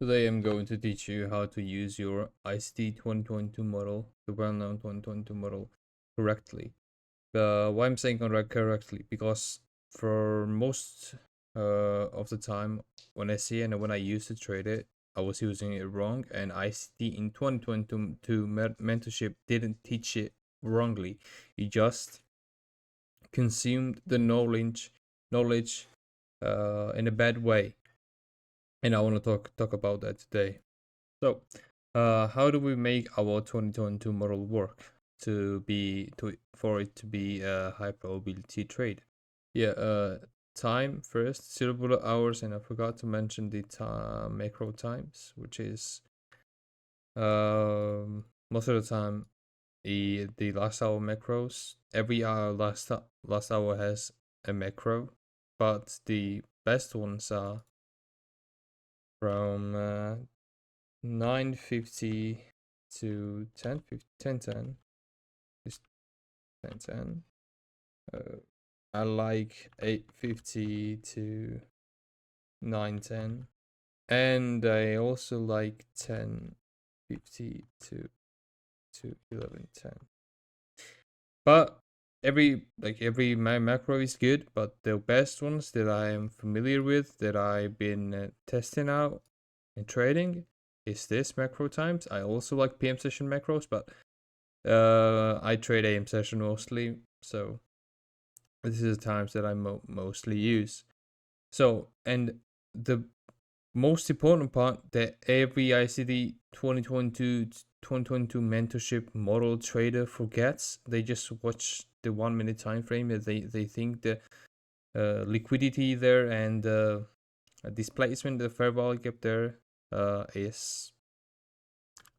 Today I'm going to teach you how to use your ICT 2022 model, the well-known 2022 model, correctly. Why I'm saying correctly? Because for most of the time when I see and when I used to trade it, I was using it wrong, and ICT in 2022 mentorship didn't teach it wrongly. It just consumed the knowledge in a bad way, and I want to talk about that today. So, how do we make our 2022 model work for it to be a high probability trade? Yeah, time first, 0 hours, and I forgot to mention the time macro times, which is most of the time the last hour macros. Every hour last hour has a macro, but the best ones are from 9:50 to 10:50, 10:10 is 10:10. I like 8:50 to 9:10, and I also like 10:50 to 11:10. But every my macro is good, but the best ones that I am familiar with, that I've been testing out and trading, is this macro times. I also like PM session macros, but I trade AM session mostly, so this is the times that I mostly use. So, and the most important part that every ICT 2022 mentorship model trader forgets, they just watch the 1 minute time frame. They think the liquidity there and displacement, the fair value gap there is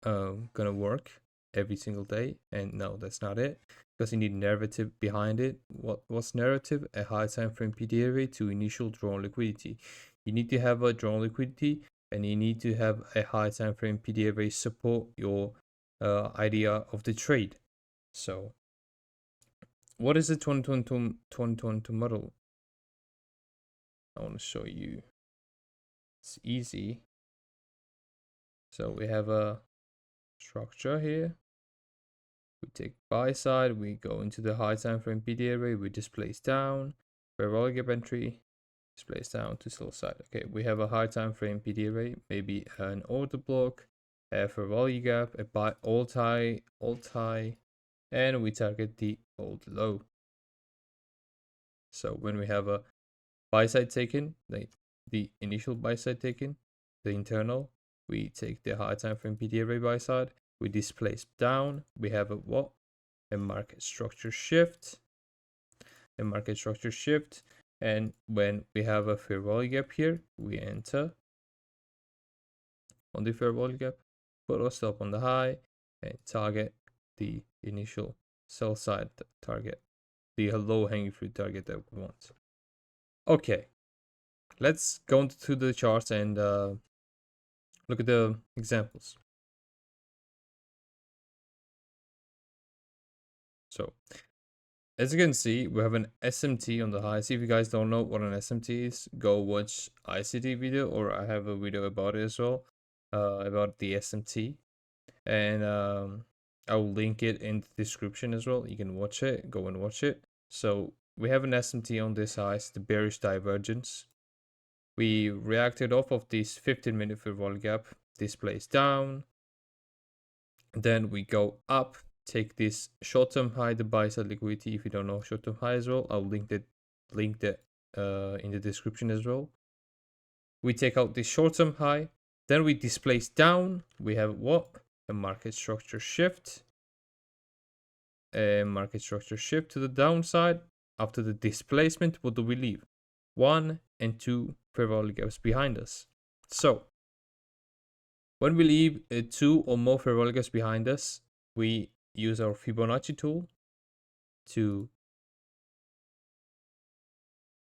gonna work every single day, and no, that's not it, because you need narrative behind it. What's narrative? A high time frame PDA rate to initial drawn liquidity. You need to have a drawn liquidity, and you need to have a high time frame PDA rate support your idea of the trade. So what is the 2022 model? I want to show you. It's easy. So we have a structure here. We take buy side, we go into the high time frame PD array, we displace down, parabolic gap entry, displace down to sell side. Okay, we have a high time frame PD array, maybe an order block, a parabolic gap, a buy alt high, and we target the old low. So when we have a buy side taken, the initial buy side taken, the internal, we take the high time frame PD array buy side, we displace down, we have a what? A market structure shift, and when we have a fair value gap here, we enter on the fair value gap, put our stop on the high, and target the initial sell side target, the low hanging fruit target that we want. Okay, let's go into the charts and look at the examples. So as you can see, we have an SMT on the high. See, if you guys don't know what an SMT is, go watch ICT video, or I have a video about it as well, about the SMT, and I'll link it in the description as well. You can watch it, go and watch it. So we have an SMT on this high, the bearish divergence. We reacted off of this 15-minute fair value gap, displays down, then we go up, take this short-term high, the buy side liquidity. If you don't know short-term high as well, I'll link that in the description as well. We take out this short-term high, then we displace down. We have what? A market structure shift. A market structure shift to the downside. After the displacement, what do we leave? 1 and 2 fair value gaps behind us. So when we leave 2 or more fair value gaps behind us, we use our Fibonacci tool to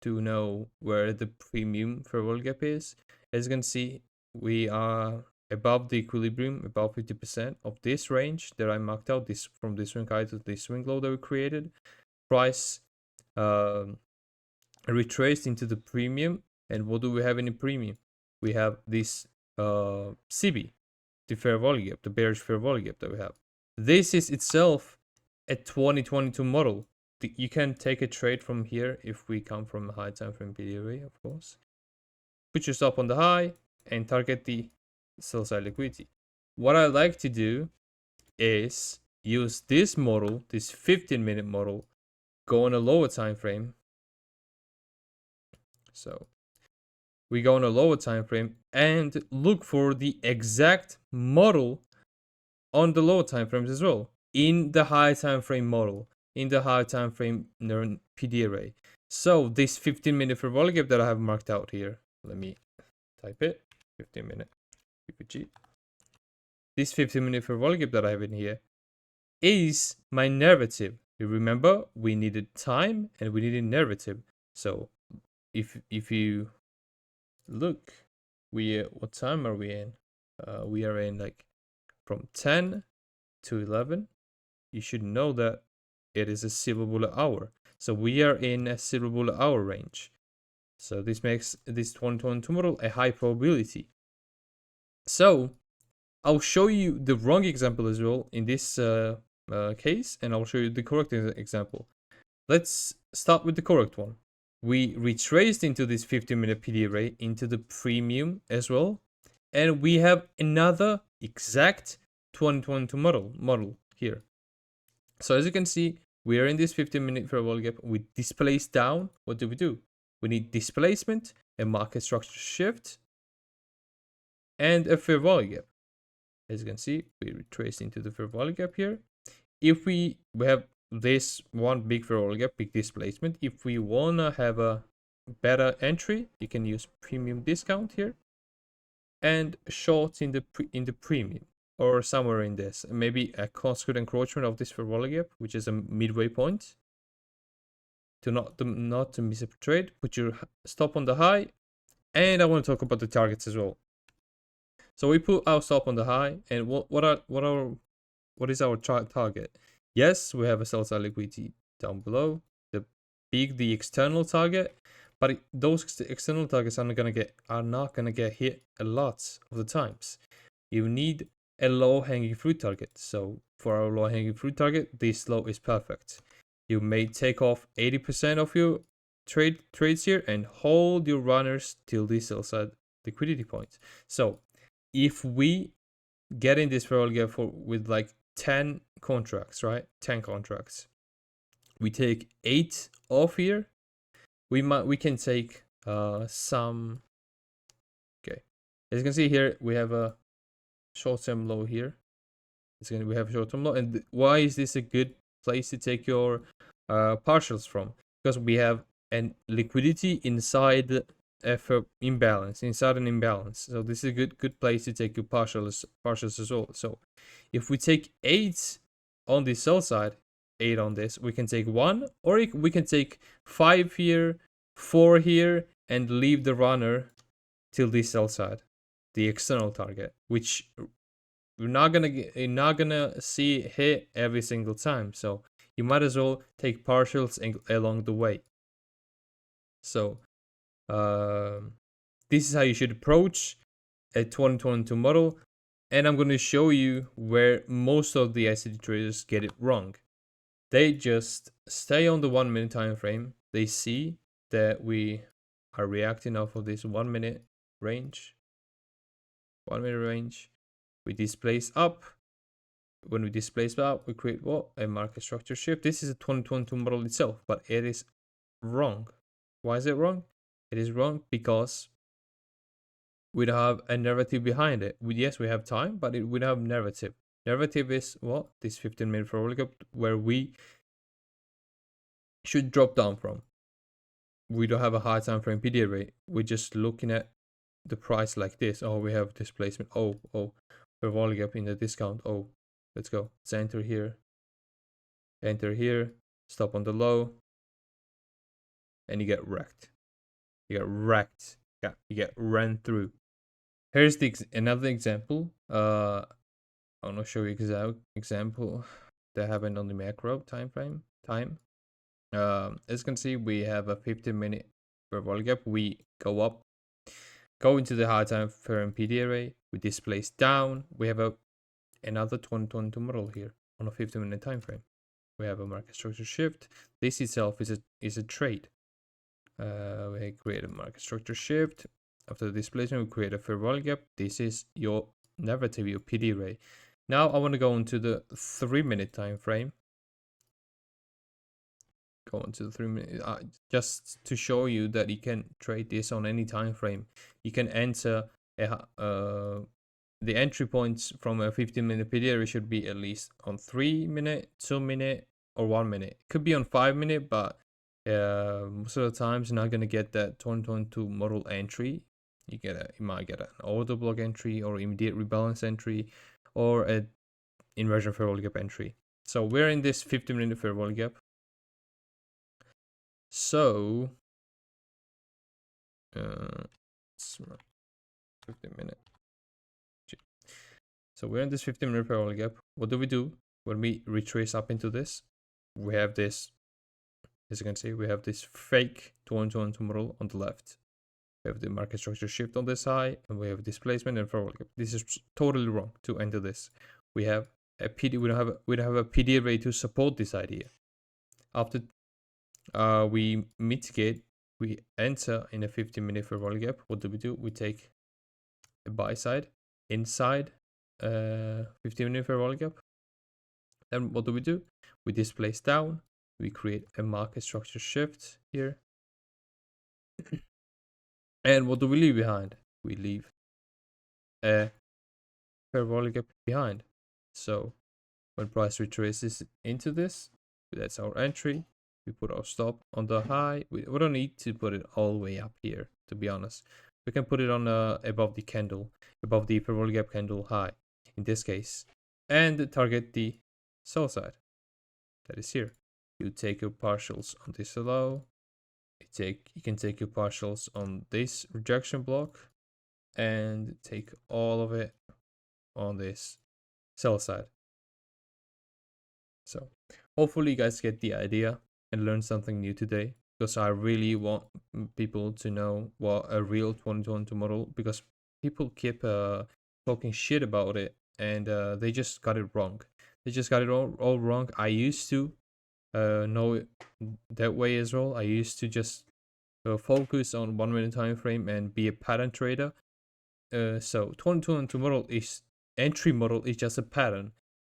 know where the premium fair value gap is. As you can see, we are above the equilibrium, about 50% of this range that I marked out, this from this swing high to this swing low that we created. Price retraced into the premium, and what do we have in the premium? We have this CB, the fair value gap, the bearish fair value gap that we have. This is itself a 2022 model. You can take a trade from here if we come from a high time frame PDA, of course. Put your stop on the high and target the sell side liquidity. What I like to do is use this model, this 15-minute model, go on a lower time frame. So we go on a lower time frame and look for the exact model on the lower time frames as well, in the high time frame model, in the high time frame PD array. So this 15-minute fair value gap that I have marked out here, let me type it, 15-minute PPG. This 15-minute fair value gap that I have in here is my narrative. You remember, we needed time and we needed narrative. So if you look, what time are we in? We are in like from 10 to 11. You should know that it is a silver bullet hour. So we are in a silver bullet hour range. So this makes this 2022 model a high probability. So I'll show you the wrong example as well in this case, and I'll show you the correct example. Let's start with the correct one. We retraced into this 15-minute PD array into the premium as well, and we have another exact 2022 model here. So as you can see, we are in this 15-minute fair value gap. We displace down. What do? We need displacement, a market structure shift, and a fair value gap. As you can see, we retrace into the fair value gap here. If we have this one big fair value gap, big displacement, if we wanna have a better entry, you can use premium discount here and short in the premium, or somewhere in this, maybe a consequent encroachment of this fair value gap, which is a midway point. To not to miss a trade, put your stop on the high, and I want to talk about the targets as well. So we put our stop on the high, and what is our target? Yes, we have a sell side liquidity down below, the external target, but those external targets are not gonna get hit a lot of the times. You need a low hanging fruit target. So for our low hanging fruit target, this low is perfect. You may take off 80% of your trades here and hold your runners till the sell side liquidity point. So if we get in this fair value gap with like 10 contracts, right? 10 contracts. We take 8 off here. We can take some. Okay, as you can see here, we have a short-term low here. We have a short-term low, and why is this a good place to take your partials from? Because we have an liquidity inside an imbalance. So this is a good place to take your partials as well. So if we take 8 on the sell side, 8 on this, we can take 1, or we can take 5 here, 4 here, and leave the runner till the sell side, the external target, which you're not gonna see hit every single time. So you might as well take partials along the way. So this is how you should approach a 2022 model, and I'm going to show you where most of the ICT traders get it wrong. They just stay on the 1 minute time frame. They see that we are reacting off of this 1 minute range. 1 minute range. We displace up. When we displace up, we create what? A market structure shift. This is a 2022 model itself, but it is wrong. Why is it wrong? It is wrong because we don't have a narrative behind it. Yes, we have time, but we don't have narrative. Narrative is what? This 15-minute fair value gap where we should drop down from. We don't have a high time frame PD array. We're just looking at the price like this. Oh, we have displacement. Oh, fair value gap in the discount. Oh, let's go. Let's enter here. Enter here. Stop on the low. And you get wrecked. You get wrecked. Yeah, you get ran through. Here's another example. I want to show you example that happened on the macro time frame. As you can see, we have a 15-minute fair value gap. We go up. Go into the high time frame PD array. We displace down. We have another 2022 model here on a 50-minute time frame. We have a market structure shift. This itself is a trade. We create a market structure shift. After the displacement, we create a fair value gap. This is your narrative, your PD array. Now I want to go into the 3-minute time frame. Go into the 3-minute, just to show you that you can trade this on any time frame. You can enter the entry points from a 15-minute PD array should be at least on 3-minute, 2-minute, or 1-minute. It could be on 5-minute, but most of the times you're not gonna get that 2022 model entry. You might get an order block entry or immediate rebalance entry or an inversion fair value gap entry. So we're in this 15-minute fair value gap. So 15-minute. So we're in this 15-minute fair value gap. What do we do when we retrace up into this? We have this, as you can see, we have this fake 2022 model on the left. We have the market structure shift on this side, and we have displacement and fair value gap. This is totally wrong to enter this. We have a PD. We don't have a PD array to support this idea. After we mitigate, we enter in a 15-minute fair value gap. What do? We take a buy side inside 15-minute fair value gap. Then what do? We displace down. We create a market structure shift here. And what do we leave behind? We leave a fair value gap behind. So when price retraces into this, that's our entry. We put our stop on the high. We don't need to put it all the way up here, to be honest. We can put it on above the candle, above the fair value gap candle high in this case, and target the sell side. That is here. You take your partials on this low. You can take your partials on this rejection block and take all of it on this sell side. So hopefully you guys get the idea and learn something new today, because I really want people to know what a real 2022 model, because people keep talking shit about it, and they just got it wrong. They just got it all wrong. I used to know it that way as well. I used to just focus on 1-minute time frame and be a pattern trader. So 2022 model is entry model is just a pattern.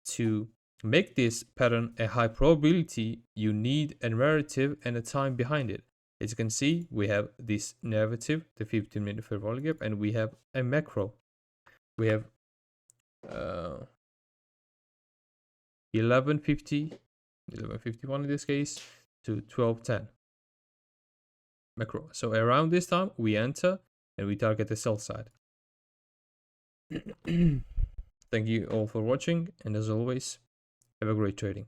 To make this pattern a high probability, you need a narrative and a time behind it. As you can see, we have this narrative, the 15-minute fair value gap, and we have a macro. We have 1151 in this case to 1210 macro. So around this time we enter and we target the sell side. Thank you all for watching, and as always, have a great trading.